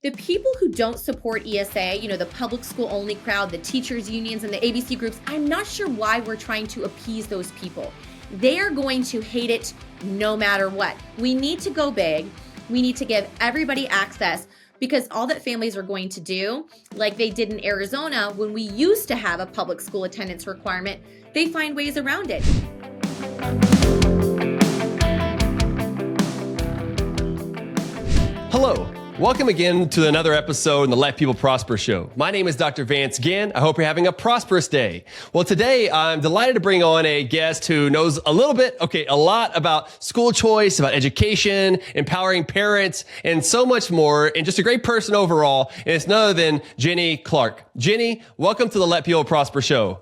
The people who don't support ESA, the public school only crowd, the teachers unions and the ABC groups, I'm not sure why we're trying to appease those people. They are going to hate it no matter what. We need to go big. We need to give everybody access, because all that families are going to do, like they did in Arizona when we used to have a public school attendance requirement, they find ways around it. Hello. Welcome again to another episode in the Let People Prosper show. My name is Dr. Vance Ginn. I hope you're having a prosperous day. Well, today I'm delighted to bring on a guest who knows a lot about school choice, about education, empowering parents, and so much more, and just a great person overall. And it's none other than Ginny Clark. Ginny, welcome to the Let People Prosper show.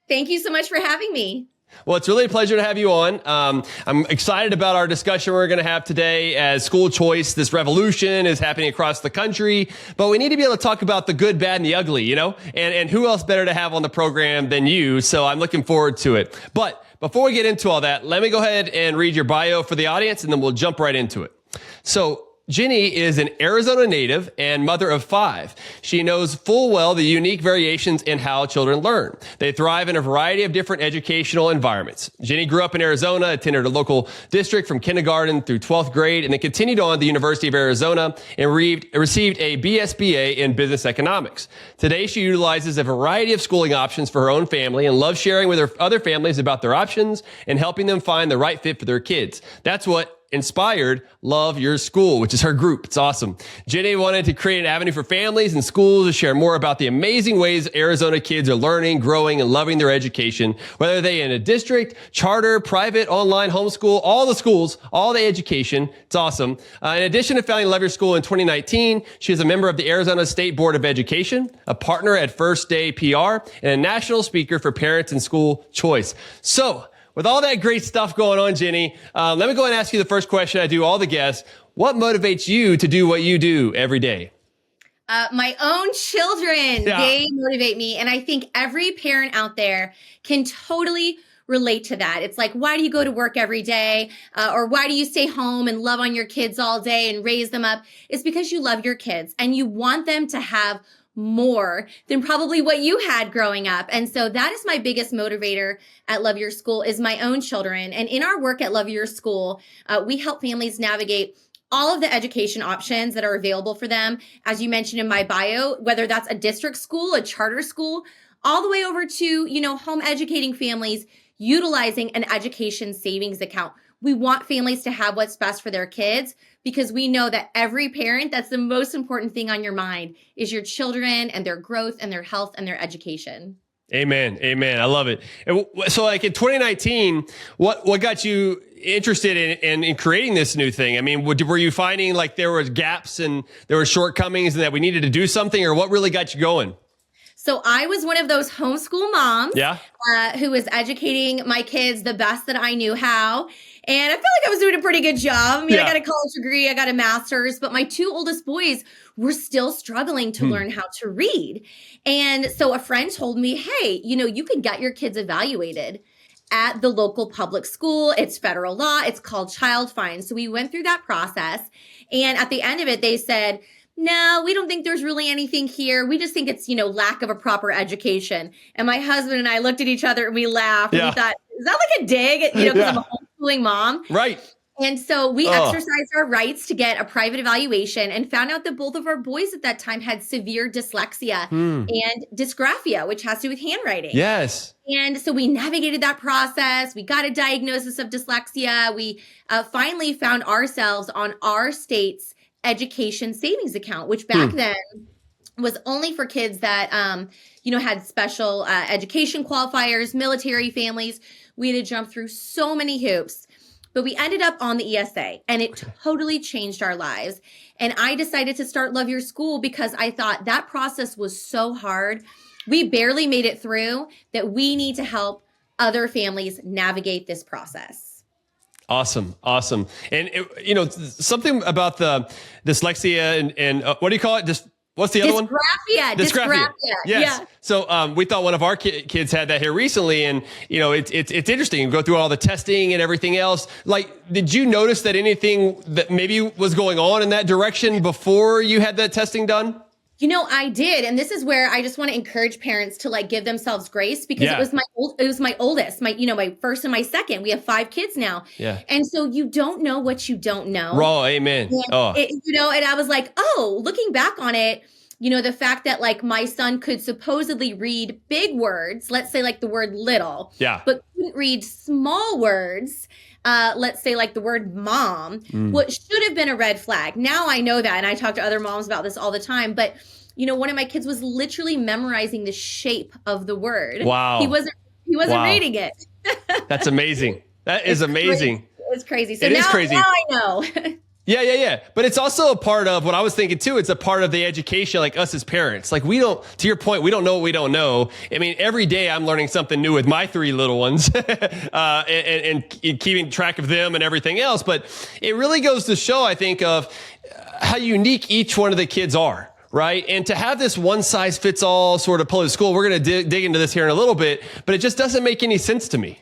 Thank you so much for having me. Well, it's really a pleasure to have you on. I'm excited about our discussion we're going to have today as school choice, this revolution is happening across the country, but we need to be able to talk about the good, bad, and the ugly, and who else better to have on the program than you? So I'm looking forward to it. But before we get into all that, let me go ahead and read your bio for the audience, and then we'll jump right into it. So Ginny is an Arizona native and mother of 5. She knows full well the unique variations in how children learn. They thrive in a variety of different educational environments. Ginny grew up in Arizona, attended a local district from kindergarten through 12th grade, and then continued on at the University of Arizona and received a BSBA in business economics. Today, she utilizes a variety of schooling options for her own family and loves sharing with her other families about their options and helping them find the right fit for their kids. That's what inspired Love Your School, which is her group. It's awesome. Ginny wanted to create an avenue for families and schools to share more about the amazing ways Arizona kids are learning, growing, and loving their education, whether they in a district, charter, private, online, homeschool, all the schools, all the education. It's awesome. In addition to founding Love Your School in 2019, she is a member of the Arizona State Board of Education, a partner at First Day PR, and a national speaker for parents and school choice. So, with all that great stuff going on, Ginny, let me go and ask you the first question I do all the guests. What motivates you to do what you do every day? My own children, They motivate me. And I think every parent out there can totally relate to that. It's like, why do you go to work every day? Or why do you stay home and love on your kids all day and raise them up? It's because you love your kids and you want them to have more than probably what you had growing up. And so that is my biggest motivator at Love Your School is my own children. And in our work at Love Your School, we help families navigate all of the education options that are available for them. As you mentioned in my bio, whether that's a district school, a charter school, all the way over to, home educating families utilizing an education savings account. We want families to have what's best for their kids because we know that every parent, that's the most important thing on your mind is your children and their growth and their health and their education. Amen. Amen. I love it. And so like in 2019, what got you interested in creating this new thing? I mean, were you finding like there were gaps and there were shortcomings and that we needed to do something, or what really got you going? So I was one of those homeschool moms who was educating my kids the best that I knew how. And I feel like I was doing a pretty good job. I mean, I got a college degree, I got a master's, but my 2 oldest boys were still struggling to learn how to read. And so a friend told me, hey, you can get your kids evaluated at the local public school. It's federal law. It's called child fine. So we went through that process. And at the end of it, they said, no, we don't think there's really anything here. We just think it's, lack of a proper education. And my husband and I looked at each other and we laughed. And we thought, is that like a dig? Because I'm a homeschooling mom. Right. And so we exercised our rights to get a private evaluation and found out that both of our boys at that time had severe dyslexia and dysgraphia, which has to do with handwriting. Yes. And so we navigated that process. We got a diagnosis of dyslexia. We finally found ourselves on our state's education savings account, which back then was only for kids that, had special education qualifiers, military families. We had to jump through so many hoops, but we ended up on the ESA and it totally changed our lives. And I decided to start Love Your School because I thought that process was so hard. We barely made it through that we need to help other families navigate this process. Awesome. Awesome. And, something about the dyslexia and what do you call it? Just What's the other one? Dysgraphia. Yes. Yeah. So we thought one of our kids had that here recently, and it's interesting. You go through all the testing and everything else. Like, did you notice that anything that maybe was going on in that direction before you had that testing done? I did. And this is where I just want to encourage parents to like give themselves grace, because it was my oldest, my first and my second. We have 5 kids now. Yeah. And so you don't know what you don't know. Raw. Amen. And and I was like, looking back on it, the fact that like my son could supposedly read big words, let's say like the word little, but couldn't read small words. Let's say like the word mom, what should have been a red flag. Now I know that. And I talk to other moms about this all the time. But, one of my kids was literally memorizing the shape of the word. Wow. He wasn't reading it. That's amazing. That is amazing. It's crazy. So it is crazy. Now I know. Yeah. But it's also a part of what I was thinking too. It's a part of the education, like us as parents. Like to your point, we don't know what we don't know. I mean, every day I'm learning something new with my 3 little ones and keeping track of them and everything else. But it really goes to show, I think, of how unique each one of the kids are. Right. And to have this one size fits all sort of public school, we're going to dig into this here in a little bit, but it just doesn't make any sense to me.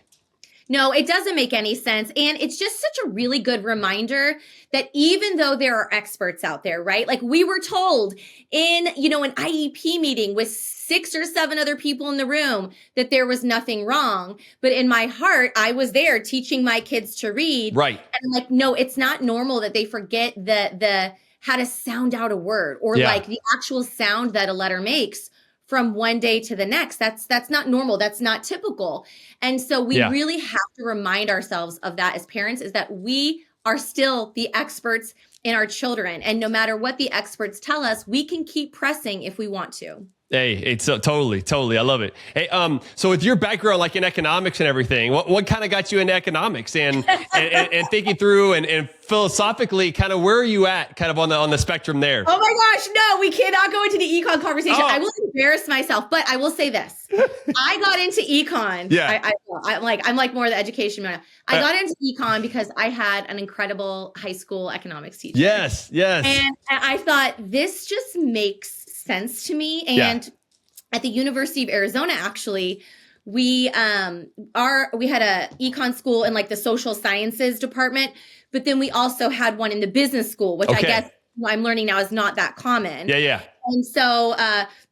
No, it doesn't make any sense. And it's just such a really good reminder that even though there are experts out there, right? Like we were told in, an IEP meeting with 6 or 7 other people in the room that there was nothing wrong. But in my heart, I was there teaching my kids to read. Right. And I'm like, no, it's not normal that they forget the how to sound out a word or like the actual sound that a letter makes from one day to the next. That's not normal. That's not typical. And so we really have to remind ourselves of that as parents, is that we are still the experts in our children. And no matter what the experts tell us, we can keep pressing if we want to. Hey, it's totally. I love it. Hey, so with your background, like in economics and everything, what kind of got you into economics and thinking through and philosophically, kind of where are you at kind of on the spectrum there? Oh my gosh, no, we cannot go into the econ conversation. I will embarrass myself, but I will say this. I got into econ. Yeah. I'm like more the education man. I got into econ because I had an incredible high school economics teacher. Yes. And I thought this just makes sense to me. And at the University of Arizona, actually, we had a econ school in like the social sciences department, but then we also had one in the business school, which I guess I'm learning now is not that common. Yeah. And so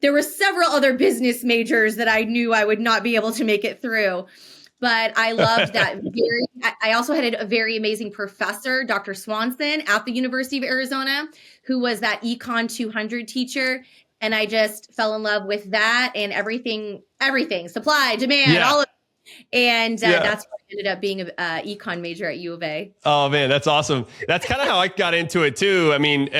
there were several other business majors that I knew I would not be able to make it through. But I loved that. I also had a very amazing professor, Dr. Swanson, at the University of Arizona, who was that Econ 200 teacher. And I just fell in love with that and everything, supply, demand, all of it. And that's why I ended up being an econ major at U of A. Oh, man, that's awesome. That's kind of how I got into it, too. I mean,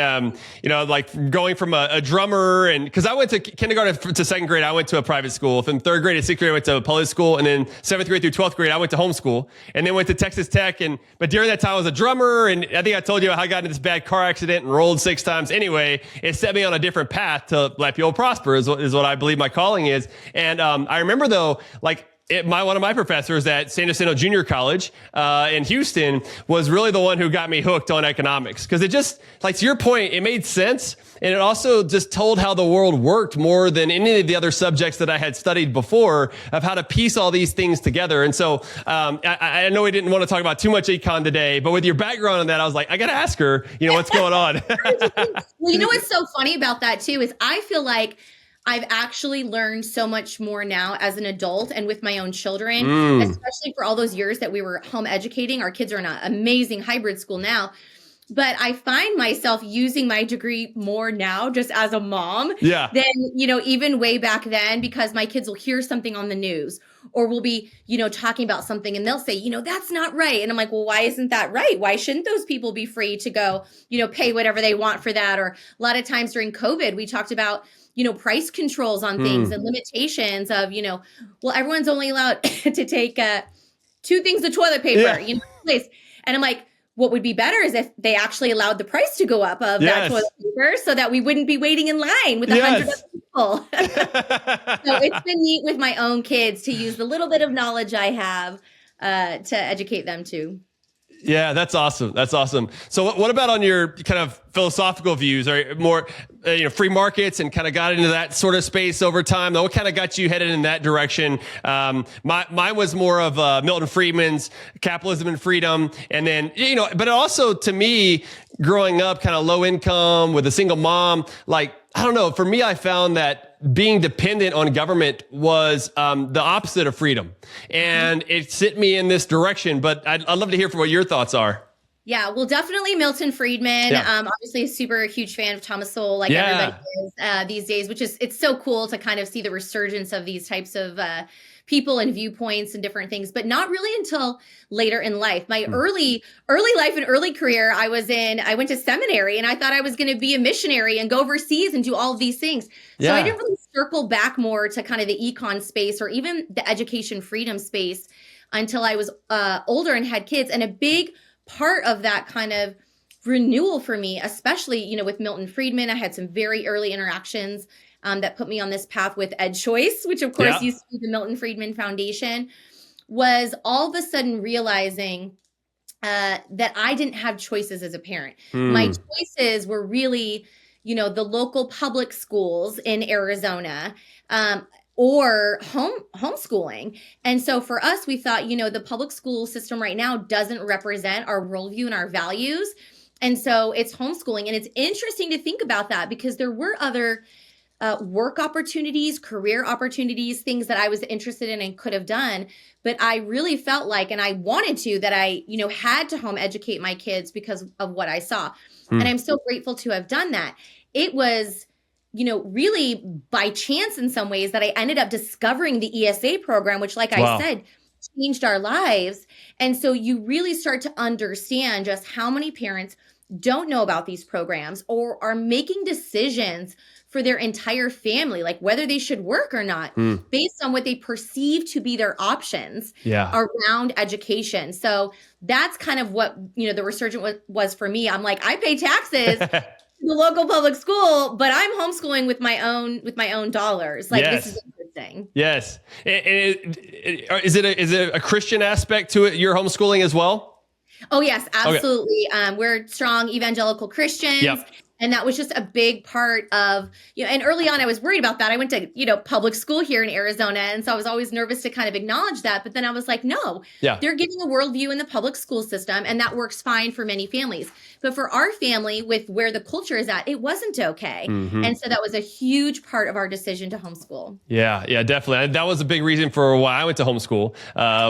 like going from a drummer, and because I went to kindergarten to 2nd grade, I went to a private school. From 3rd grade to 6th grade, I went to a public school. And then 7th grade through 12th grade, I went to homeschool. And then went to Texas Tech. But during that time, I was a drummer. And I think I told you how I got into this bad car accident and rolled 6 times. Anyway, it set me on a different path to let people prosper is what I believe my calling is. And I remember, though, like, one of my professors at San Jacinto Junior College in Houston was really the one who got me hooked on economics, because it just, like to your point, it made sense. And it also just told how the world worked more than any of the other subjects that I had studied before, of how to piece all these things together. And so I know we didn't want to talk about too much econ today, but with your background on that, I was like, I got to ask her, what's going on? Well, what's so funny about that too is I feel like I've actually learned so much more now as an adult and with my own children, especially for all those years that we were home educating. Our kids are in an amazing hybrid school now. But I find myself using my degree more now just as a mom than, even way back then, because my kids will hear something on the news or we'll be, talking about something and they'll say, that's not right. And I'm like, well, why isn't that right? Why shouldn't those people be free to go, pay whatever they want for that? Or a lot of times during COVID, we talked about, price controls on things and limitations of, well, everyone's only allowed to take 2 things of toilet paper, place. And I'm like, what would be better is if they actually allowed the price to go up of that toilet paper so that we wouldn't be waiting in line with 100 other people. So it's been neat with my own kids to use the little bit of knowledge I have to educate them too. Yeah, that's awesome. That's awesome. So what about on your kind of philosophical views? Are you more, free markets and kind of got into that sort of space over time? What kind of got you headed in that direction? Mine was more of Milton Friedman's Capitalism and Freedom. And then, but also to me, growing up kind of low income with a single mom, like, I don't know, for me, I found that being dependent on government was the opposite of freedom. And it sent me in this direction. But I'd love to hear from what your thoughts are. Yeah, well, definitely Milton Friedman. Yeah. Obviously a super huge fan of Thomas Sowell, like everybody is these days, which is, it's so cool to kind of see the resurgence of these types of people and viewpoints and different things, but not really until later in life. My early life and early career, I went to seminary and I thought I was going to be a missionary and go overseas and do all of these things. So I didn't really circle back more to kind of the econ space or even the education freedom space until I was older and had kids. And a big part of that kind of renewal for me, especially, with Milton Friedman, I had some very early interactions that put me on this path with EdChoice, which of course used to be the Milton Friedman Foundation, was all of a sudden realizing that I didn't have choices as a parent. My choices were really, the local public schools in Arizona, or homeschooling. And so for us, we thought, the public school system right now doesn't represent our worldview and our values. And so it's homeschooling. And it's interesting to think about that because there were other work opportunities, career opportunities, things that I was interested in and could have done. But I really felt like, and I wanted to, that I, had to home educate my kids because of what I saw. And I'm so grateful to have done that. It was, really by chance in some ways that I ended up discovering the ESA program, which, like I said, changed our lives. And so you really start to understand just how many parents don't know about these programs or are making decisions for their entire family, like whether they should work or not, based on what they perceive to be their options around education. So that's kind of what, the resurgent was for me. I'm like, I pay taxes to the local public school, but I'm homeschooling with my own dollars. Like, this is interesting. Yes. And is it a Christian aspect to it? You're homeschooling as well? Oh, yes, absolutely. Okay. We're strong evangelical Christians. Yep. And that was just a big part of, and early on I was worried about that. I went to, public school here in Arizona. And so I was always nervous to kind of acknowledge that. But then I was like, no, they're giving a worldview in the public school system. And that works fine for many families. But for our family, with where the culture is at, it wasn't okay. Mm-hmm. And so that was a huge part of our decision to homeschool. Yeah, definitely. That was a big reason for why I went to homeschool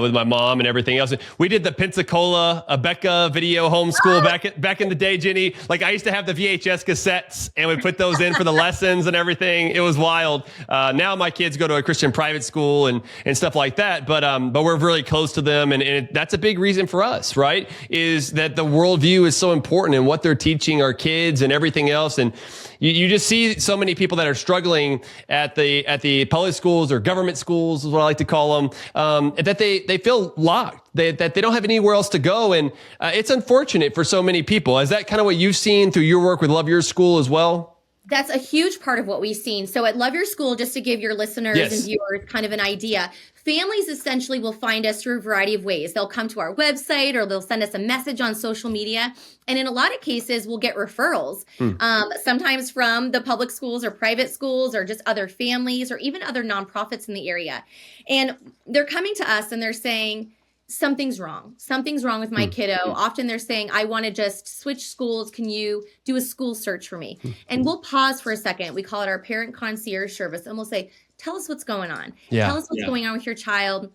with my mom and everything else. We did the Pensacola Abeka video homeschool back in the day, Ginny. Like, I used to have the VHS cassettes and we put those in for the lessons and everything. It was wild. Now my kids go to a Christian private school and stuff like that. But we're really close to them. And that's a big reason for us, right? Is that the worldview is so important and what they're teaching our kids and everything else. And you just see so many people that are struggling at the public schools or government schools is what I like to call them, that they feel locked, that they don't have anywhere else to go. And it's unfortunate for so many people. Is that kind of what you've seen through your work with Love Your School as well? That's a huge part of what we've seen. So at Love Your School, just to give your listeners and viewers kind of an idea, families essentially will find us through a variety of ways. They'll come to our website or they'll send us a message on social media. And in a lot of cases, we'll get referrals, sometimes from the public schools or private schools or just other families or even other nonprofits in the area. And they're coming to us and they're saying, something's wrong. Something's wrong with my kiddo. Often they're saying, I want to just switch schools. Can you do a school search for me? And we'll pause for a second. We call it our parent concierge service. And we'll say, tell us what's going on. Tell us what's going on with your child.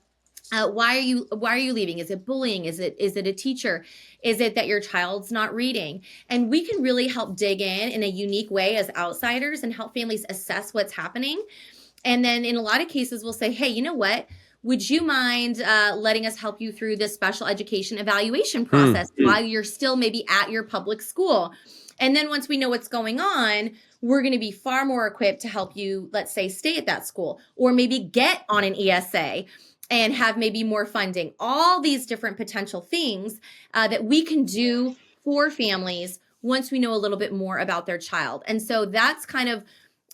Why are you leaving? Is it bullying? Is it a teacher? Is it that your child's not reading? And we can really help dig in a unique way as outsiders and help families assess what's happening. And then in a lot of cases, we'll say, hey, you know what? Would you mind letting us help you through this special education evaluation process while you're still maybe at your public school? And then once we know what's going on, we're going to be far more equipped to help you, let's say, stay at that school or maybe get on an ESA and have maybe more funding. All these different potential things that we can do for families once we know a little bit more about their child. And so that's kind of,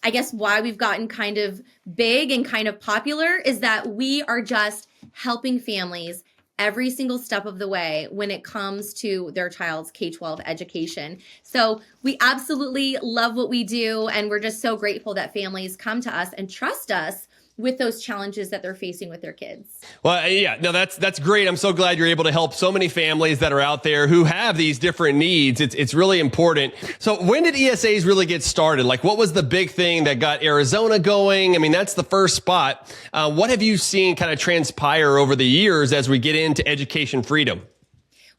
I guess, why we've gotten kind of big and kind of popular is that we are just helping families every single step of the way when it comes to their child's K-12 education. So we absolutely love what we do, and we're just so grateful that families come to us and trust us with those challenges that they're facing with their kids. Well, yeah, no, that's great. I'm so glad you're able to help so many families that are out there who have these different needs. It's really important. So when did ESAs really get started? Like, what was the big thing that got Arizona going? I mean, that's the first spot. What have you seen kind of transpire over the years as we get into education freedom?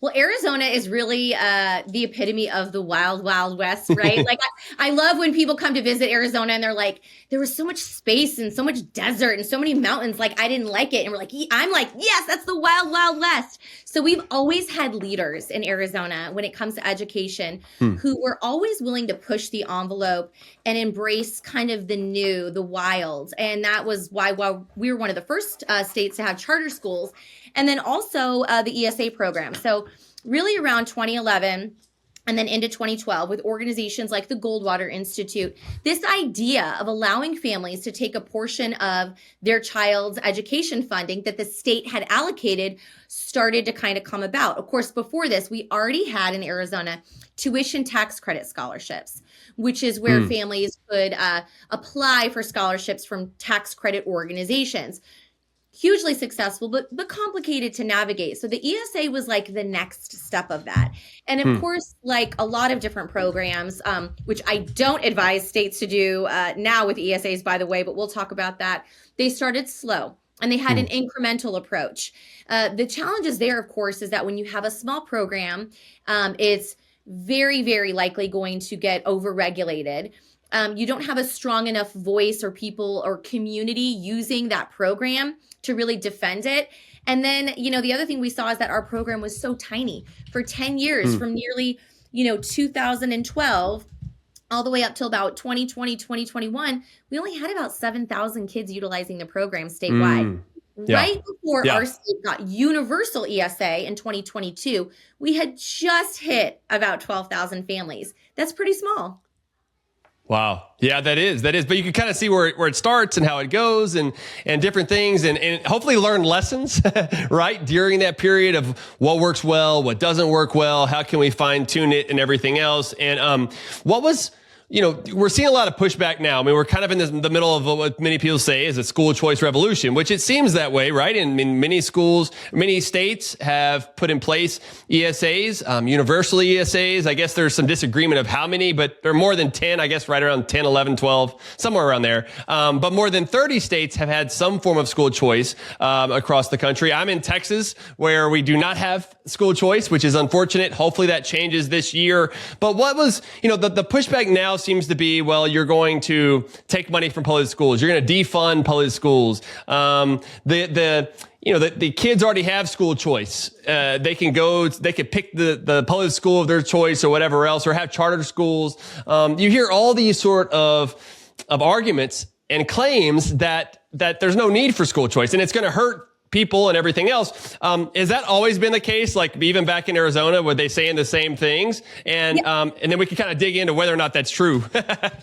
Well, Arizona is really the epitome of the wild, wild west, right? Like, I love when people come to visit Arizona and they're like, there was so much space and so much desert and so many mountains. Like, I didn't like it. And we're like, I'm like, yes, that's the wild, wild west. So we've always had leaders in Arizona when it comes to education who were always willing to push the envelope and embrace kind of the new, the wild. And that was why we were one of the first states to have charter schools. And then also the ESA program. So really around 2011 and then into 2012 with organizations like the Goldwater Institute, this idea of allowing families to take a portion of their child's education funding that the state had allocated started to kind of come about. Of course, before this, we already had in Arizona tuition tax credit scholarships, which is where families could apply for scholarships from tax credit organizations. Hugely successful, but complicated to navigate. So the ESA was like the next step of that. And of course, like a lot of different programs, which I don't advise states to do now with ESAs, by the way, but we'll talk about that. They started slow and they had an incremental approach. The challenges there, of course, is that when you have a small program, it's very, very likely going to get overregulated. You don't have a strong enough voice or people or community using that program to really defend it. And then, the other thing we saw is that our program was so tiny for 10 years from nearly, 2012 all the way up till about 2020, 2021. We only had about 7,000 kids utilizing the program statewide. Right before our state got universal ESA in 2022, we had just hit about 12,000 families. That's pretty small. Wow. Yeah, that is. But you can kind of see where it starts and how it goes and different things and hopefully learn lessons, right? During that period of what works well, what doesn't work well, how can we fine tune it and everything else. And what was, we're seeing a lot of pushback now. I mean, we're kind of in the middle of what many people say is a school choice revolution, which it seems that way, right? And many schools, many states have put in place ESAs, universal ESAs. I guess there's some disagreement of how many, but there are more than 10, I guess right around 10, 11, 12, somewhere around there. But more than 30 states have had some form of school choice across the country. I'm in Texas where we do not have school choice, which is unfortunate. Hopefully that changes this year. But what was, the pushback now seems to be, well, you're going to take money from public schools. You're going to defund public schools. The kids already have school choice. They can pick the public school of their choice or whatever else, or have charter schools. You hear all these sort of arguments and claims that there's no need for school choice and it's going to hurt people and everything else. Has that always been the case? Like even back in Arizona, were they saying the same things? And then we can kind of dig into whether or not that's true.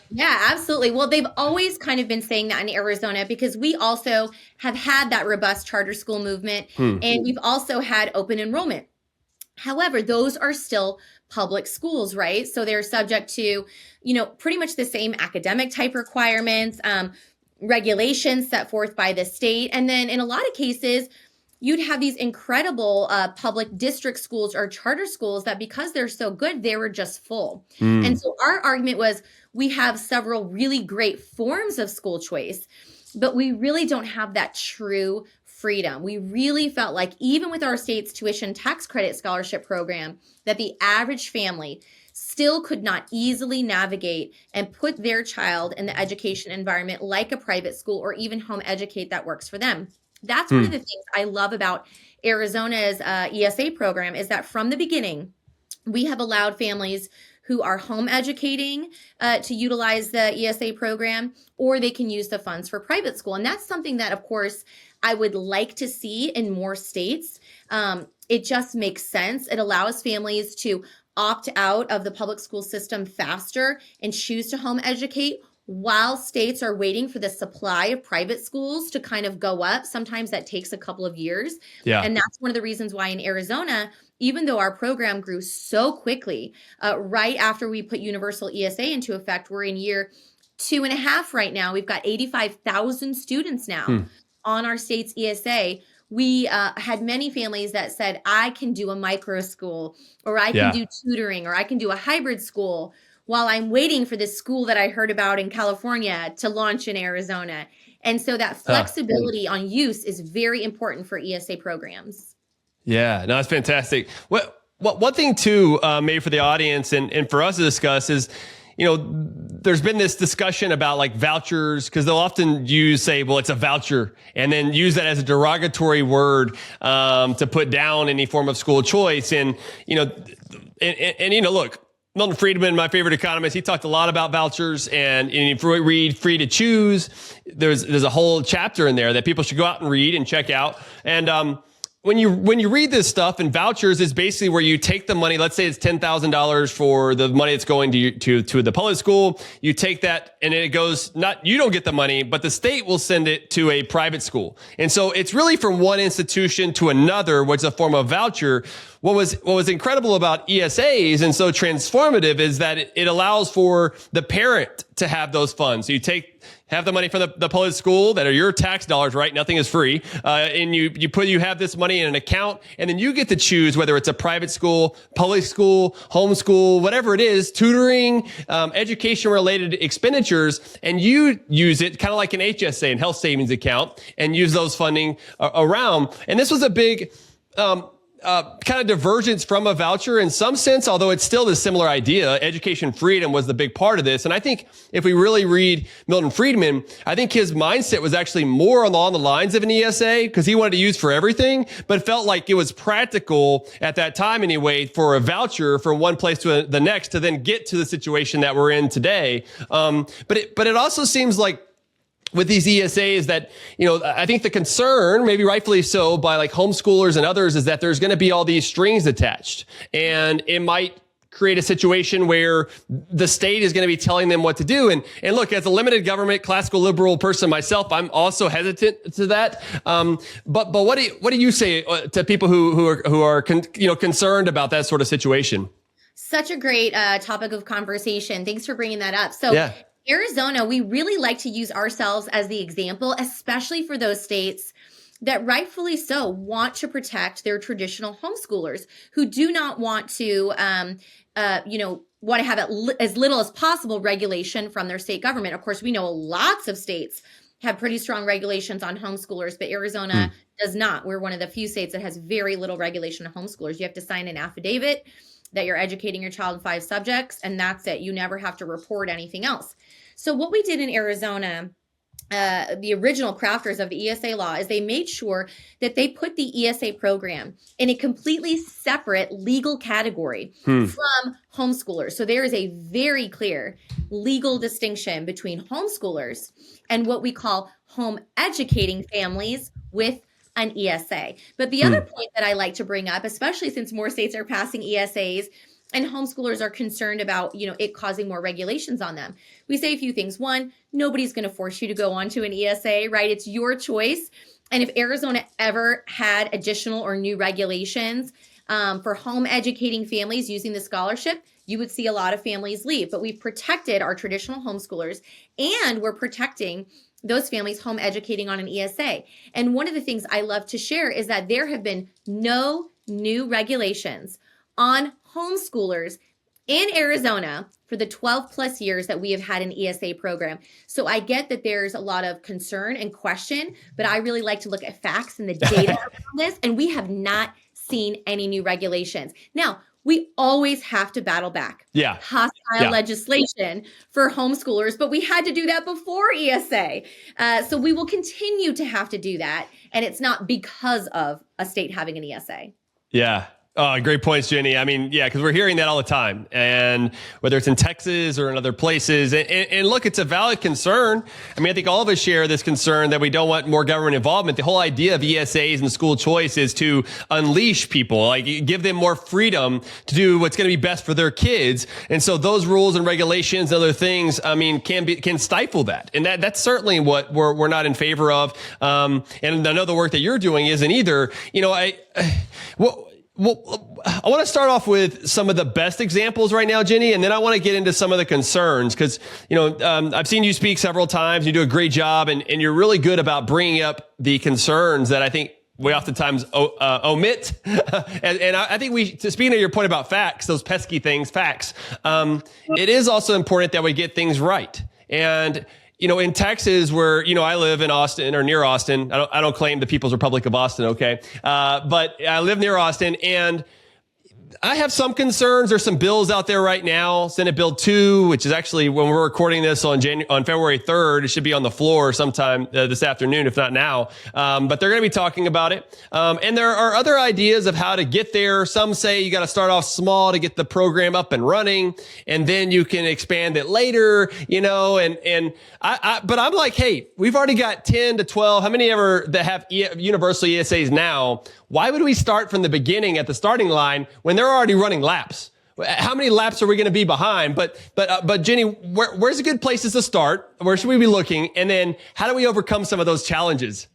Yeah, absolutely. Well, they've always kind of been saying that in Arizona because we also have had that robust charter school movement and we've also had open enrollment. However, those are still public schools, right? So they're subject to, pretty much the same academic type requirements, regulations set forth by the state. And then in a lot of cases, you'd have these incredible public district schools or charter schools that because they're so good, they were just full. And so our argument was we have several really great forms of school choice, but we really don't have that true freedom. We really felt like even with our state's tuition tax credit scholarship program, that the average family still could not easily navigate and put their child in the education environment like a private school or even home educate that works for them. That's one of the things I love about Arizona's ESA program is that from the beginning, we have allowed families who are home educating to utilize the ESA program, or they can use the funds for private school. And that's something that, of course, I would like to see in more states. It just makes sense. It allows families to opt out of the public school system faster and choose to home educate, while states are waiting for the supply of private schools to kind of go up. Sometimes that takes a couple of years. Yeah. And that's one of the reasons why in Arizona, even though our program grew so quickly, right after we put universal ESA into effect, we're in year 2.5 right now. We've got 85,000 students now on our state's ESA. We had many families that said, I can do a micro school, or I can do tutoring, or I can do a hybrid school while I'm waiting for this school that I heard about in California to launch in Arizona. And so that flexibility on use is very important for ESA programs. Yeah, no, that's fantastic. One thing too, maybe for the audience and for us to discuss is, there's been this discussion about like vouchers, because they'll often say, well, it's a voucher, and then use that as a derogatory word to put down any form of school choice. And, look, Milton Friedman, my favorite economist, he talked a lot about vouchers, and if you read Free to Choose, there's a whole chapter in there that people should go out and read and check out. And, when you read this stuff, and vouchers is basically where you take the money. Let's say it's $10,000 for the money that's going to the public school. You take that, and it goes, you don't get the money, but the state will send it to a private school. And so it's really from one institution to another, which is a form of voucher. What was incredible about ESAs and so transformative is that it allows for the parent to have those funds. So you have the money from the public school that are your tax dollars, right? Nothing is free. And you have this money in an account, and then you get to choose whether it's a private school, public school, homeschool, whatever it is, tutoring, education related expenditures. And you use it kind of like an HSA and health savings account, and use those funding around. And this was a big, kind of divergence from a voucher in some sense, although it's still the similar idea. Education freedom was the big part of this. And I think if we really read Milton Friedman, I think his mindset was actually more along the lines of an ESA, because he wanted to use for everything, but felt like it was practical at that time anyway for a voucher from one place to the next to then get to the situation that we're in today. But it also seems like with these ESAs that, I think the concern, maybe rightfully so, by like homeschoolers and others, is that there's going to be all these strings attached, and it might create a situation where the state is going to be telling them what to do. And look, as a limited government, classical liberal person myself, I'm also hesitant to that. But what do you say to people who are concerned about that sort of situation? Such a great topic of conversation. Thanks for bringing that up. So Arizona, we really like to use ourselves as the example, especially for those states that rightfully so want to protect their traditional homeschoolers who do not want to, want to have as little as possible regulation from their state government. Of course, we know lots of states have pretty strong regulations on homeschoolers, but Arizona does not. We're one of the few states that has very little regulation of homeschoolers. You have to sign an affidavit that you're educating your child in 5 subjects, and that's it. You never have to report anything else. So what we did in Arizona, the original crafters of the ESA law, is they made sure that they put the ESA program in a completely separate legal category from homeschoolers. So there is a very clear legal distinction between homeschoolers and what we call home educating families with an ESA. But the other point that I like to bring up, especially since more states are passing ESAs and homeschoolers are concerned about, it causing more regulations on them, we say a few things. One, nobody's going to force you to go onto an ESA, right? It's your choice. And if Arizona ever had additional or new regulations for home educating families using the scholarship, you would see a lot of families leave. But we've protected our traditional homeschoolers, and we're protecting those families home educating on an ESA. And one of the things I love to share is that there have been no new regulations on homeschoolers in Arizona for the 12 plus years that we have had an ESA program. So I get that there's a lot of concern and question, but I really like to look at facts and the data around this, and we have not seen any new regulations. Now, we always have to battle back hostile legislation for homeschoolers, but we had to do that before ESA. So we will continue to have to do that. And it's not because of a state having an ESA. Yeah. Oh, great points, Jenny. I mean, yeah, because we're hearing that all the time, and whether it's in Texas or in other places, and look, it's a valid concern. I mean, I think all of us share this concern that we don't want more government involvement. The whole idea of ESAs and school choice is to unleash people, like give them more freedom to do what's going to be best for their kids. And so those rules and regulations and other things, I mean, can stifle that. And that's certainly what we're not in favor of. And I know the work that you're doing isn't either. Well, I want to start off with some of the best examples right now, Jenny, and then I want to get into some of the concerns because, I've seen you speak several times. You do a great job, and you're really good about bringing up the concerns that I think we oftentimes omit. and I think speaking of your point about facts, those pesky things, facts, it is also important that we get things right. And in Texas, where, I live in Austin or near Austin, I don't claim the People's Republic of Austin, okay? But I live near Austin, and I have some concerns. There's some bills out there right now. Senate Bill 2, which is actually, when we're recording this on February 3rd, it should be on the floor sometime this afternoon, if not now. But they're going to be talking about it. And there are other ideas of how to get there. Some say you got to start off small to get the program up and running, and then you can expand it later, but I'm like, hey, we've already got 10 to 12. How many ever that have universal ESAs now? Why would we start from the beginning at the starting line when they're already running laps? How many laps are we going to be behind? But Jenny, where's the good places to start? Where should we be looking? And then how do we overcome some of those challenges?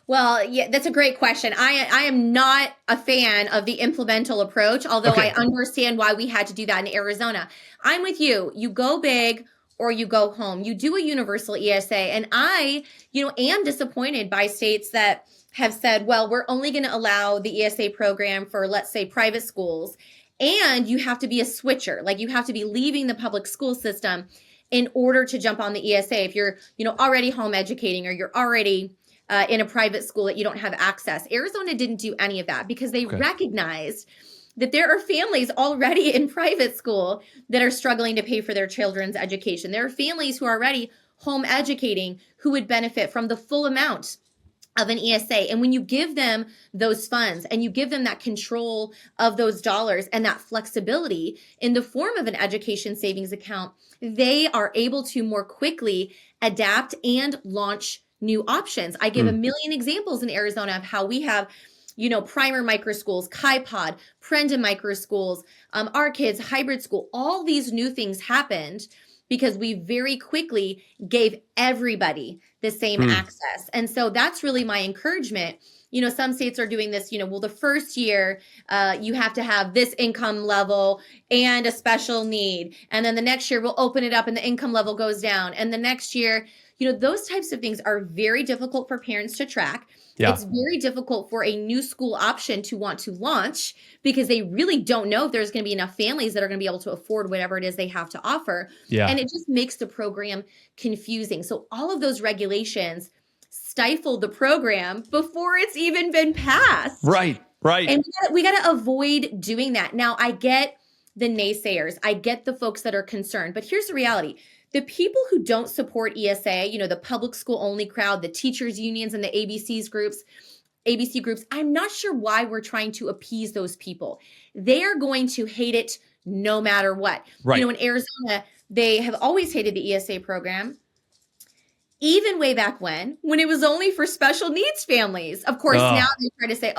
Well, yeah, that's a great question. I am not a fan of the implemental approach, although I understand why we had to do that in Arizona. I'm with you. You go big or you go home. You do a universal ESA. And I, am disappointed by states that have said, well, we're only going to allow the ESA program for, let's say, private schools. And you have to be a switcher. Like, you have to be leaving the public school system in order to jump on the ESA. If you're, already home educating, or you're already in a private school that you don't have access. Arizona didn't do any of that because they recognized that there are families already in private school that are struggling to pay for their children's education. There are families who are already home educating who would benefit from the full amount of an ESA. And when you give them those funds and you give them that control of those dollars and that flexibility in the form of an education savings account, they are able to more quickly adapt and launch new options. I give a million examples in Arizona of how we have, primer micro schools, KaiPod, Prenda micro schools, our kids, hybrid school, all these new things happened because we very quickly gave everybody the same access. And so that's really my encouragement. Some states are doing this, the first year you have to have this income level and a special need. And then the next year we'll open it up and the income level goes down. And the next year, those types of things are very difficult for parents to track. Yeah. It's very difficult for a new school option to want to launch because they really don't know if there's going to be enough families that are going to be able to afford whatever it is they have to offer. Yeah. And it just makes the program confusing. So all of those regulations stifle the program before it's even been passed. Right. And we got to avoid doing that. Now, I get the naysayers. I get the folks that are concerned. But here's the reality. The people who don't support ESA, the public school only crowd, the teachers unions and the ABC groups, I'm not sure why we're trying to appease those people. They are going to hate it no matter what. Right. In Arizona, they have always hated the ESA program, even way back when it was only for special needs families. Of course, now they try to say,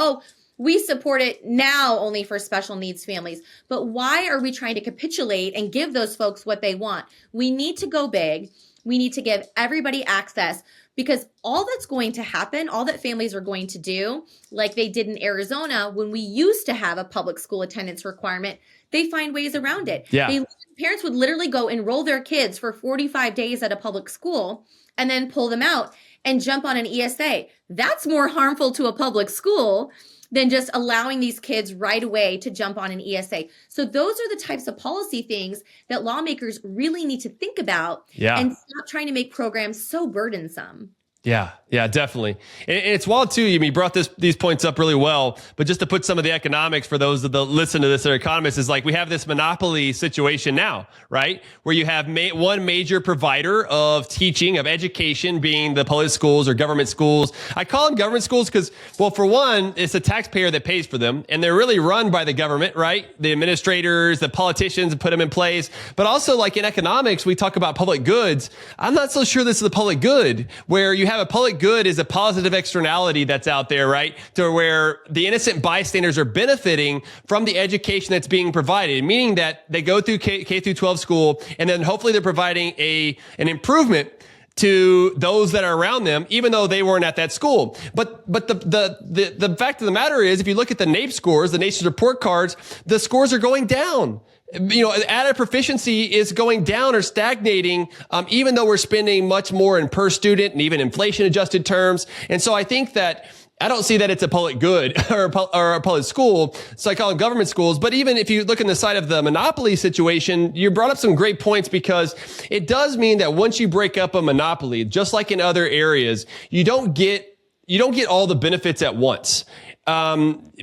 we support it now only for special needs families. But why are we trying to capitulate and give those folks what they want? We need to go big. We need to give everybody access, because all that's going to happen, all that families are going to do, like they did in Arizona when we used to have a public school attendance requirement, they find ways around it. Yeah. Parents would literally go enroll their kids for 45 days at a public school and then pull them out and jump on an ESA. That's more harmful to a public school than just allowing these kids right away to jump on an ESA. So those are the types of policy things that lawmakers really need to think about and stop trying to make programs so burdensome. Yeah, definitely. And it's wild too. You brought these points up really well, but just to put some of the economics for those that listen to this that are economists is like we have this monopoly situation now, right? Where you have one major provider of teaching, of education being the public schools or government schools. I call them government schools because, well, for one, it's the taxpayer that pays for them and they're really run by the government, right? The administrators, the politicians put them in place. But also like in economics, we talk about public goods. I'm not so sure this is the public good where you have a public good is a positive externality that's out there, right? To where the innocent bystanders are benefiting from the education that's being provided, meaning that they go through K through 12 school and then hopefully they're providing an improvement to those that are around them, even though they weren't at that school. But the fact of the matter is, if you look at the NAEP scores, the Nation's Report Cards, the scores are going down. Added proficiency is going down or stagnating, even though we're spending much more in per student and even inflation adjusted terms. And so I think that I don't see that it's a public good or a public school. So I call them government schools. But even if you look on the side of the monopoly situation, you brought up some great points because it does mean that once you break up a monopoly, just like in other areas, you don't get all the benefits at once.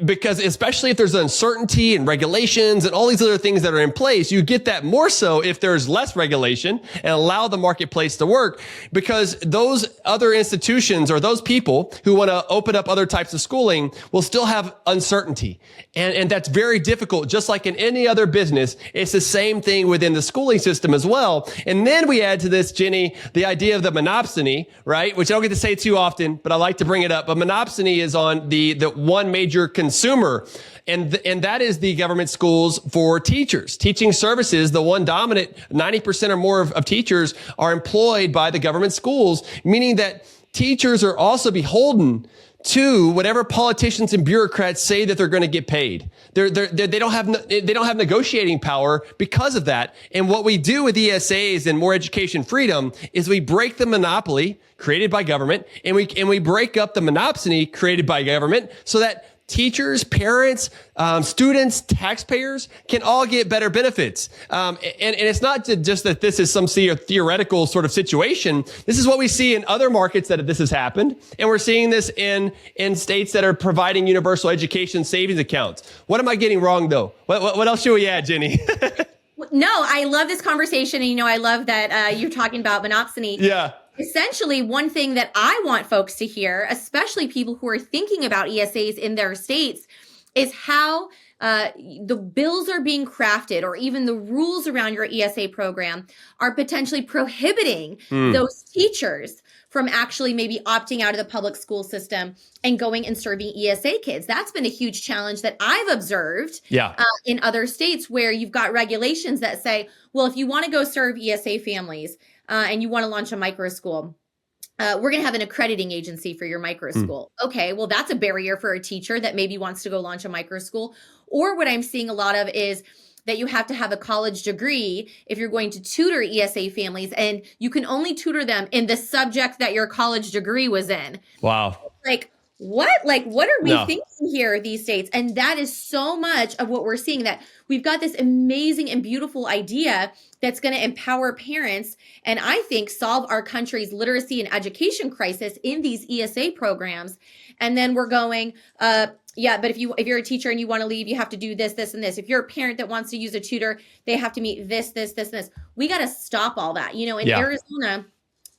Because especially if there's uncertainty and regulations and all these other things that are in place, you get that more so if there's less regulation and allow the marketplace to work, because those other institutions or those people who want to open up other types of schooling will still have uncertainty. And that's very difficult. Just like in any other business, it's the same thing within the schooling system as well. And then we add to this, Jenny, the idea of the monopsony, right? Which I don't get to say too often, but I like to bring it up. But monopsony is on the one major consumer, and that is the government schools for teachers. Teaching services, the one dominant 90% or more of teachers are employed by the government schools, meaning that teachers are also beholden to whatever politicians and bureaucrats say that they're going to get paid. They don't have negotiating power because of that. And what we do with ESAs and more education freedom is we break the monopoly created by government and we break up the monopsony created by government so that teachers, parents, students, taxpayers can all get better benefits. And it's not just that this is some theoretical sort of situation. This is what we see in other markets that this has happened. And we're seeing this in states that are providing universal education savings accounts. What am I getting wrong though? What else should we add, Jenny? No, I love this conversation. And, I love that you're talking about monopsony. Yeah. Essentially, one thing that I want folks to hear, especially people who are thinking about ESAs in their states, is how the bills are being crafted or even the rules around your ESA program are potentially prohibiting those teachers from actually maybe opting out of the public school system and going and serving ESA kids. That's been a huge challenge that I've observed in other states where you've got regulations that say, well, if you want to go serve ESA families, and you want to launch a micro school, we're going to have an accrediting agency for your micro school. Okay, well, that's a barrier for a teacher that maybe wants to go launch a micro school. Or what I'm seeing a lot of is that you have to have a college degree if you're going to tutor ESA families, and you can only tutor them in the subject that your college degree was in. Wow. What are we thinking here these days? And that is so much of what we're seeing, that we've got this amazing and beautiful idea that's going to empower parents and I think solve our country's literacy and education crisis in these ESA programs. And then we're going, but if you're a teacher and you want to leave, you have to do this, this, and this. If you're a parent that wants to use a tutor, they have to meet this, this, this, and this. We got to stop all that. In Arizona,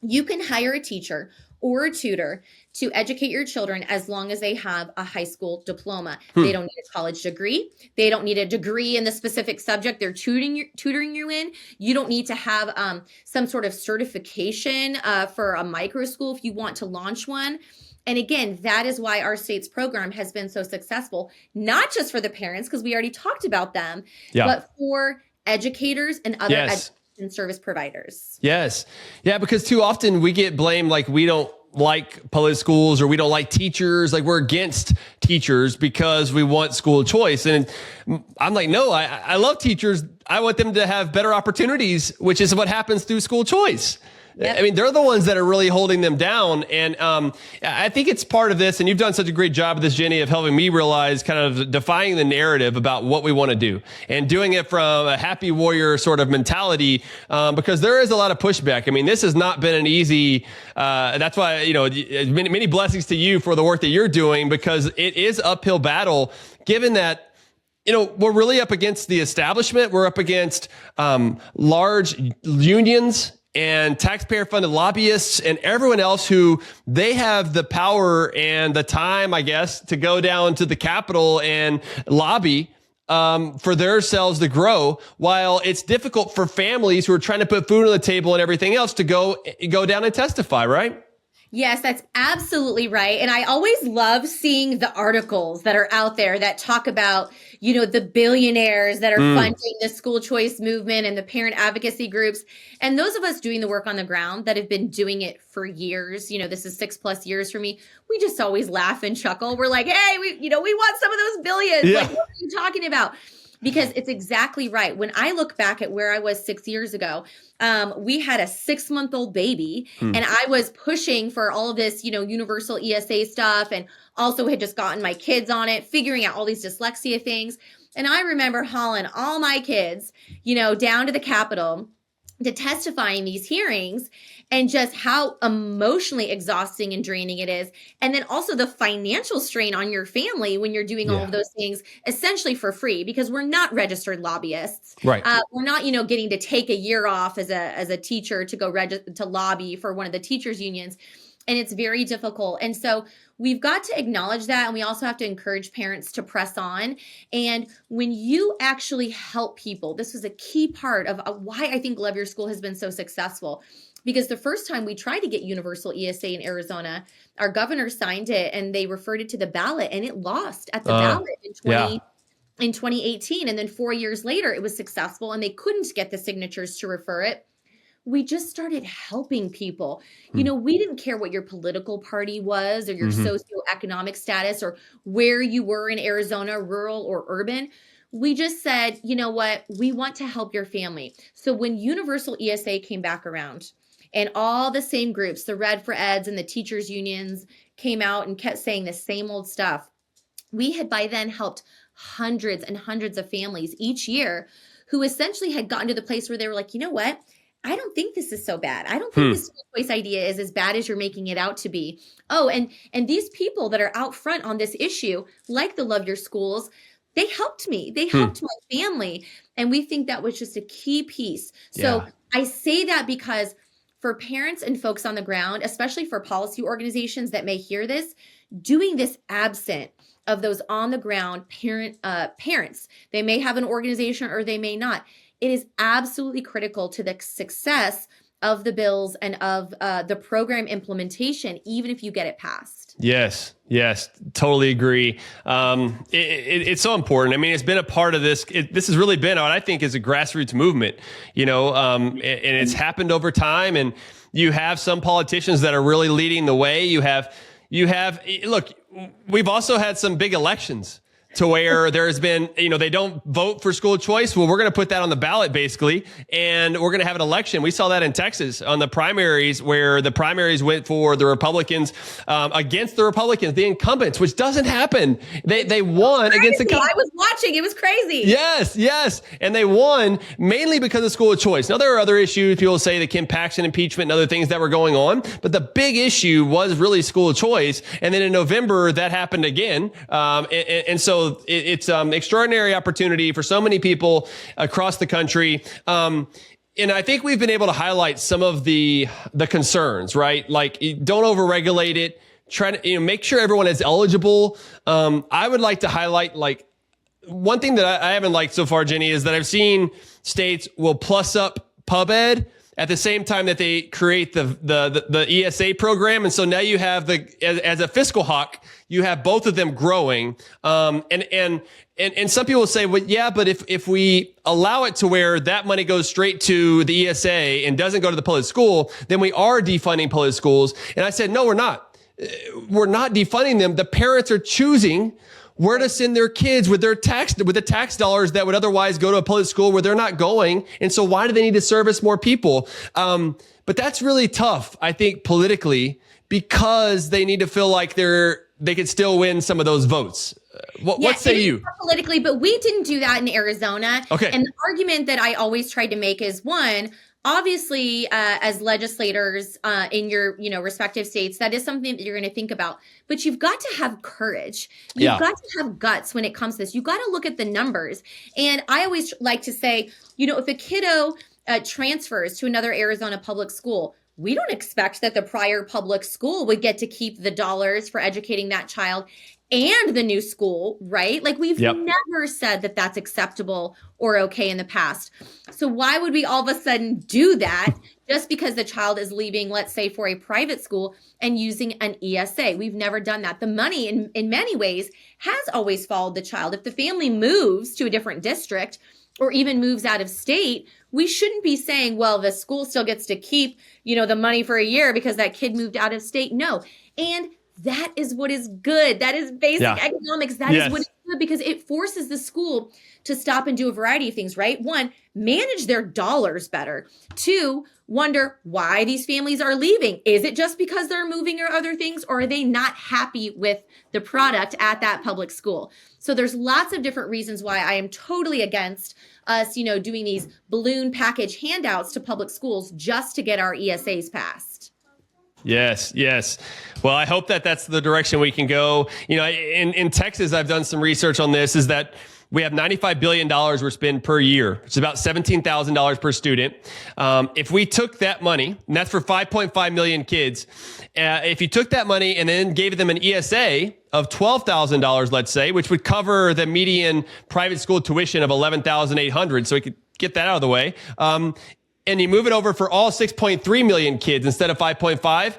you can hire a teacher or a tutor to educate your children as long as they have a high school diploma. They don't need a college degree. They don't need a degree in the specific subject they're tutoring you in. You don't need to have some sort of certification for a micro school if you want to launch one. And again, that is why our state's program has been so successful, not just for the parents, because we already talked about them, but for educators and other education service providers. Yes. Yeah, because too often we get blamed like we don't like public schools or we don't like teachers, like we're against teachers because we want school choice. And I'm like, no, I love teachers. I want them to have better opportunities, which is what happens through school choice. Yep. I mean, they're the ones that are really holding them down. And I think it's part of this. And you've done such a great job of this, Jenny, of helping me realize kind of defying the narrative about what we want to do and doing it from a happy warrior sort of mentality, because there is a lot of pushback. I mean, this has not been an easy, that's why, many blessings to you for the work that you're doing, because it is uphill battle, given that we're really up against the establishment. We're up against large unions and taxpayer-funded lobbyists and everyone else who they have the power and the time, I guess, to go down to the Capitol and lobby for themselves to grow, while it's difficult for families who are trying to put food on the table and everything else to go down and testify, right? Yes, that's absolutely right. And I always love seeing the articles that are out there that talk about, the billionaires that are funding the school choice movement and the parent advocacy groups. And those of us doing the work on the ground that have been doing it for years, this is 6+ years for me. We just always laugh and chuckle. We're like, hey, we want some of those billions. Yeah. Like, what are you talking about? Because it's exactly right. When I look back at where I was 6 years ago, we had a 6-month-old baby and I was pushing for all of this, universal ESA stuff, and also had just gotten my kids on it, figuring out all these dyslexia things. And I remember hauling all my kids, down to the Capitol to testify in these hearings, and just how emotionally exhausting and draining it is. And then also the financial strain on your family when you're doing all of those things essentially for free, because we're not registered lobbyists. Right. We're not, getting to take a year off as a teacher to go to lobby for one of the teachers unions. And it's very difficult. And so we've got to acknowledge that. And we also have to encourage parents to press on. And when you actually help people, this was a key part of why I think Love Your School has been so successful. Because the first time we tried to get universal ESA in Arizona, our governor signed it and they referred it to the ballot, and it lost at the ballot in 2018. And then 4 years later, it was successful and they couldn't get the signatures to refer it. We just started helping people. We didn't care what your political party was or your socioeconomic status or where you were in Arizona, rural or urban. We just said, you know what? We want to help your family. So when universal ESA came back around, and all the same groups, the Red for Eds and the teachers unions, came out and kept saying the same old stuff, we had by then helped hundreds and hundreds of families each year who essentially had gotten to the place where they were like, you know what? I don't think this is so bad. I don't think this school choice idea is as bad as you're making it out to be. Oh, and these people that are out front on this issue, like the Love Your Schools, they helped me. They helped my family. And we think that was just a key piece. So I say that because for parents and folks on the ground, especially for policy organizations that may hear this, doing this absent of those on the ground parents, they may have an organization or they may not. It is absolutely critical to the success of the bills and of the program implementation, even if you get it passed. Yes, totally agree. It's so important. I mean, it's been a part of this. This has really been what I think is a grassroots movement, and it's happened over time. And you have some politicians that are really leading the way. You have, look, we've also had some big elections to where there's been, they don't vote for school choice. Well, we're going to put that on the ballot basically, and we're going to have an election. We saw that in Texas on the primaries, where the primaries went for the Republicans against the Republicans, the incumbents, which doesn't happen. They won against the I was watching. It was crazy. Yes. And they won mainly because of school choice. Now, there are other issues. People say the Kim Paxton impeachment and other things that were going on, but the big issue was really school choice. And then in November, that happened again. And so it's extraordinary opportunity for so many people across the country. And I think we've been able to highlight some of the concerns, right? Like, don't overregulate it. Try to make sure everyone is eligible. I would like to highlight, like, one thing that I haven't liked so far, Jenny, is that I've seen states will plus up pub ed at the same time that they create the ESA program. And so now you have as a fiscal hawk, you have both of them growing. And some people say, well, yeah, but if we allow it to where that money goes straight to the ESA and doesn't go to the public school, then we are defunding public schools. And I said, no, we're not. We're not defunding them. The parents are choosing where to send their kids with the tax dollars that would otherwise go to a public school where they're not going. And so why do they need to service more people? But that's really tough, I think, politically, because they need to feel like they could still win some of those votes. What say you? Politically, but we didn't do that in Arizona. Okay. And the argument that I always tried to make is, one, obviously, as legislators in your respective states, that is something that you're going to think about. But you've got to have courage. You've got to have guts when it comes to this. You've got to look at the numbers. And I always like to say, if a kiddo transfers to another Arizona public school, we don't expect that the prior public school would get to keep the dollars for educating that child and the new school, right? Like we've never said that that's acceptable or okay in the past. So why would we all of a sudden do that just because the child is leaving, let's say, for a private school and using an ESA? We've never done that. The money in many ways has always followed the child. If the family moves to a different district or even moves out of state, we shouldn't be saying, well, the school still gets to keep, the money for a year because that kid moved out of state. No. And that is what is good. That is basic economics. That is what is good because it forces the school to stop and do a variety of things, right? One, manage their dollars better. Two, wonder why these families are leaving. Is it just because they're moving or other things, or are they not happy with the product at that public school? So there's lots of different reasons why I am totally against us, doing these balloon package handouts to public schools just to get our ESAs passed. Yes. Well, I hope that that's the direction we can go. In Texas, I've done some research on this, is that we have $95 billion we're spending per year. It's about $17,000 per student. If we took that money, and that's for 5.5 million kids, if you took that money and then gave them an ESA of $12,000, let's say, which would cover the median private school tuition of $11,800, so we could get that out of the way, and you move it over for all 6.3 million kids instead of 5.5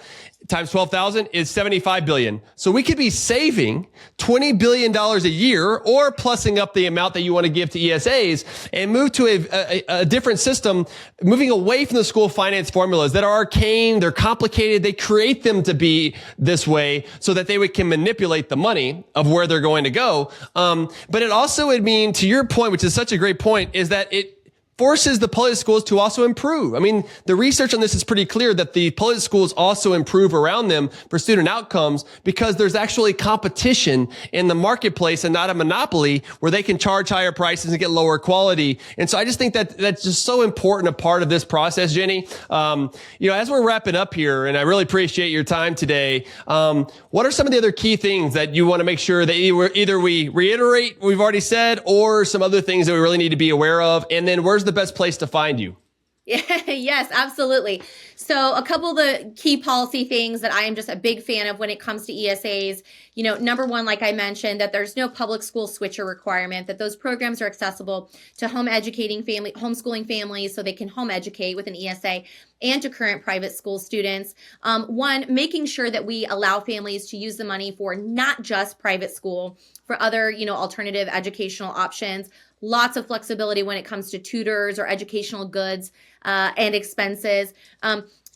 times 12,000 is 75 billion. So we could be saving $20 billion a year, or plussing up the amount that you want to give to ESAs, and move to a different system, moving away from the school finance formulas that are arcane, they're complicated, they create them to be this way so that they can manipulate the money of where they're going to go. But it also would mean, to your point, which is such a great point, is that it forces the public schools to also improve. I mean, the research on this is pretty clear that the public schools also improve around them for student outcomes because there's actually competition in the marketplace and not a monopoly where they can charge higher prices and get lower quality. And so I just think that that's just so important a part of this process, Jenny. As we're wrapping up here, and I really appreciate your time today, what are some of the other key things that you want to make sure that either we reiterate what we've already said, or some other things that we really need to be aware of? And then where's the best place to find you? Yes, absolutely. So a couple of the key policy things that I am just a big fan of when it comes to ESAs, number one, like I mentioned, that there's no public school switcher requirement, that those programs are accessible to homeschooling families so they can home educate with an ESA, and to current private school students. One, making sure that we allow families to use the money for not just private school, for other, alternative educational options. Lots of flexibility when it comes to tutors or educational goods and expenses.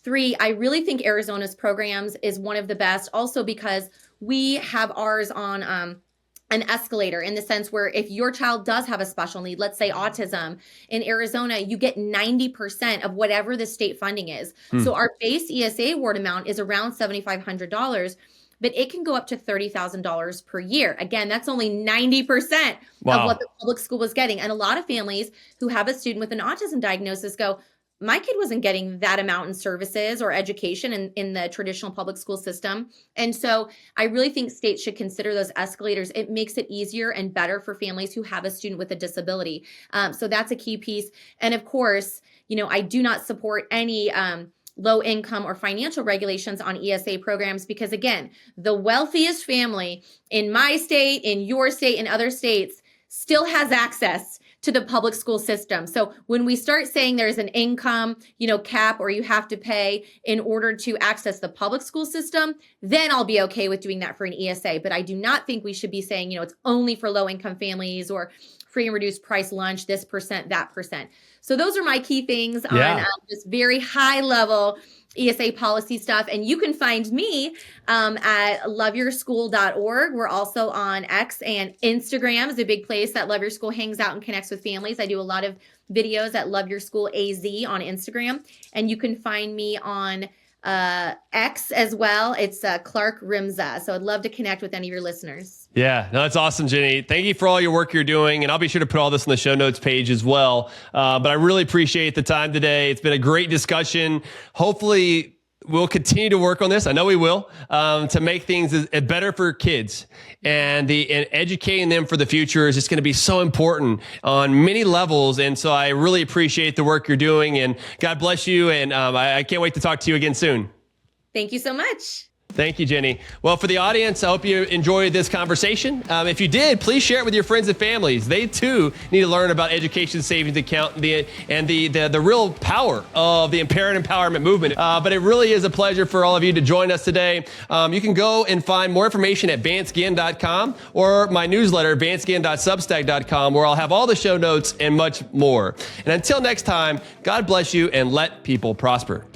Three, I really think Arizona's programs is one of the best, also because we have ours on an escalator, in the sense where if your child does have a special need, let's say autism, in Arizona, you get 90% of whatever the state funding is. So our base ESA award amount is around $7,500. But it can go up to $30,000 per year. Again, that's only 90% of what the public school was getting. And a lot of families who have a student with an autism diagnosis go, my kid wasn't getting that amount in services or education in the traditional public school system. And so I really think states should consider those escalators. It makes it easier and better for families who have a student with a disability. So that's a key piece. And of course, I do not support any low income or financial regulations on ESA programs, because again, the wealthiest family in my state, in your state, in other states still has access to the public school system. So when we start saying there's an income, cap, or you have to pay in order to access the public school system, then I'll be okay with doing that for an ESA. But I do not think we should be saying, it's only for low income families, or free and reduced price lunch, this percent, that percent. So those are my key things on just very high level, ESA policy stuff. And you can find me at loveyourschool.org. We're also on X, and Instagram is a big place that Love Your School hangs out and connects with families. I do a lot of videos at Love Your School AZ on Instagram. And you can find me on X as well. It's Clark Rimza. So I'd love to connect with any of your listeners. Yeah, no, that's awesome, Jenny. Thank you for all your work you're doing. And I'll be sure to put all this in the show notes page as well. But I really appreciate the time today. It's been a great discussion. Hopefully we'll continue to work on this. I know we will, to make things better for kids, and educating them for the future is just going to be so important on many levels. And so I really appreciate the work you're doing, and God bless you. And I can't wait to talk to you again soon. Thank you so much. Thank you, Jenny. Well, for the audience, I hope you enjoyed this conversation. If you did, please share it with your friends and families. They too need to learn about education savings account and the real power of the parent empowerment movement. But it really is a pleasure for all of you to join us today. You can go and find more information at vanceginn.com or my newsletter, vanceginn.substack.com, where I'll have all the show notes and much more. And until next time, God bless you and let people prosper.